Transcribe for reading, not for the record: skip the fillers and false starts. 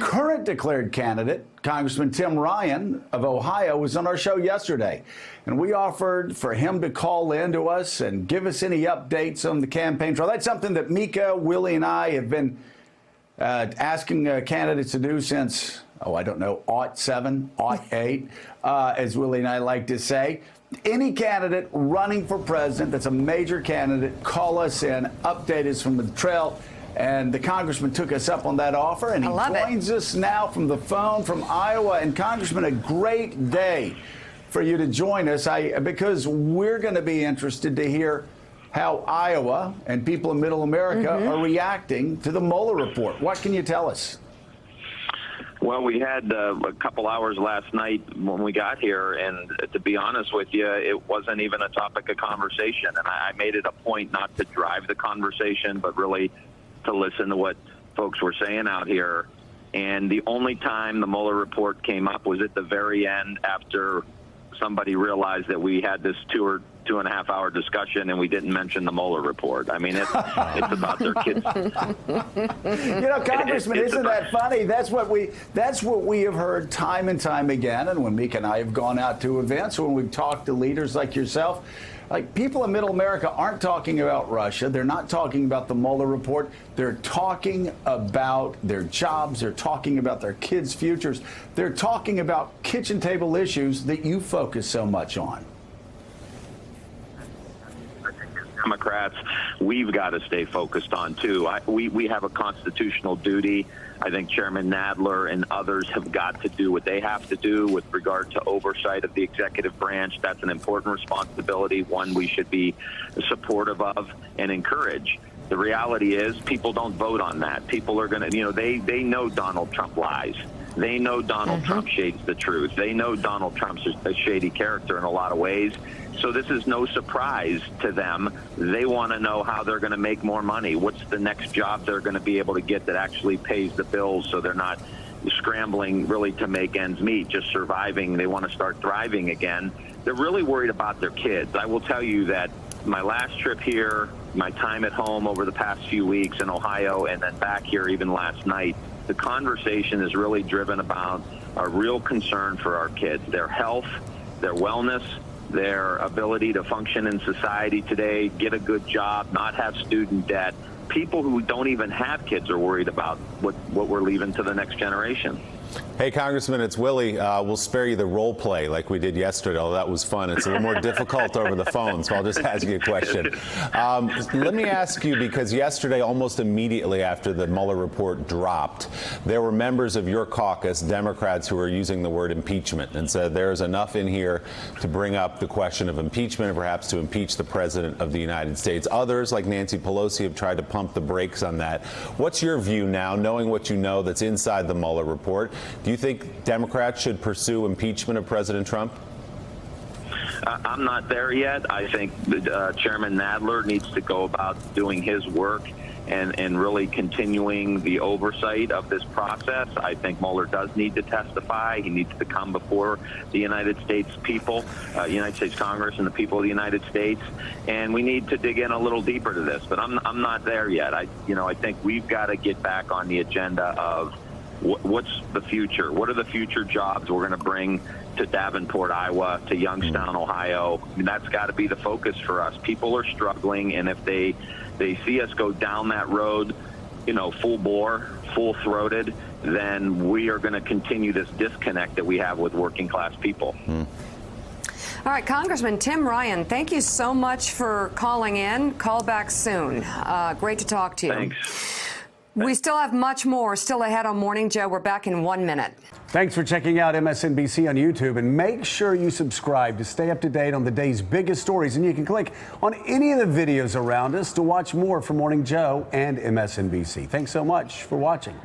current declared candidate, Congressman Tim Ryan of Ohio, was on our show yesterday, and we offered for him to call in to us and give us any updates on the campaign trail. That's something that Mika, Willie, and I have been asking candidates to do since, I don't know, '07, '08, as Willie and I like to say. Any candidate running for president that's a major candidate, call us in, update us from the trail. And the congressman took us up on that offer, and he joins us now from the phone from Iowa. And Congressman, a great day for you to join us, because we're going to be interested to hear how Iowa and people in Middle America are reacting to the Mueller report. What can you tell us? Well, we had a couple hours last night when we got here, and to be honest with you, it wasn't even a topic of conversation. And I made it a point not to drive the conversation, but really to listen to what folks were saying out here. And the only time the Mueller report came up was at the very end, after somebody realized that we had this 2.5 hour discussion and we didn't mention the Mueller report. I mean, it's about their kids. You know, Congressman, isn't that funny? That's what we have heard time and time again. And when Mika and I have gone out to events, when we've talked to leaders like yourself, like, people in Middle America aren't talking about Russia. They're not talking about the Mueller report. They're talking about their jobs. They're talking about their kids' futures. They're talking about kitchen table issues that you focus so much on. Democrats, we've got to stay focused on, too. We have a constitutional duty. I think Chairman Nadler and others have got to do what they have to do with regard to oversight of the executive branch. That's an important responsibility, one we should be supportive of and encourage. The reality is people don't vote on that. People are going to, they know Donald Trump lies. They know Donald Trump shades the truth. They know Donald Trump's a shady character in a lot of ways. So this is no surprise to them. They want to know how they're going to make more money. What's the next job they're going to be able to get that actually pays the bills, so they're not scrambling really to make ends meet, just surviving. They want to start thriving again. They're really worried about their kids. I will tell you that my last trip here, my time at home over the past few weeks in Ohio, and then back here even last night, the conversation is really driven about a real concern for our kids, their health, their wellness, their ability to function in society today, get a good job, not have student debt. People who don't even have kids are worried about what we're leaving to the next generation. Hey, Congressman, it's Willie. We'll spare you the role play like we did yesterday, although that was fun. It's a little more difficult over the phone, so I'll just ask you a question. Let me ask you, because yesterday, almost immediately after the Mueller report dropped, there were members of your caucus, Democrats, who were using the word impeachment and said there's enough in here to bring up the question of impeachment and perhaps to impeach the President of the United States. Others, like Nancy Pelosi, have tried to pump the brakes on that. What's your view now, knowing what you know that's inside the Mueller report? Do you think Democrats should pursue impeachment of President Trump? I'm not there yet. I think Chairman Nadler needs to go about doing his work and really continuing the oversight of this process. I think Mueller does need to testify. He needs to come before the United States people, United States Congress, and the people of the United States. And we need to dig in a little deeper to this. But I'm not there yet. I think we've got to get back on the agenda of what's the future? What are the future jobs we're going to bring to Davenport, Iowa, to Youngstown, Ohio? I mean, that's got to be the focus for us. People are struggling, and if they see us go down that road, full bore, full-throated, then we are going to continue this disconnect that we have with working-class people. All right, Congressman Tim Ryan, thank you so much for calling in. Call back soon. Great to talk to you. Thanks. We still have much more still ahead on Morning Joe. We're back in 1 minute. Thanks for checking out MSNBC on YouTube, and make sure you subscribe to stay up to date on the day's biggest stories. And you can click on any of the videos around us to watch more from Morning Joe and MSNBC. Thanks so much for watching.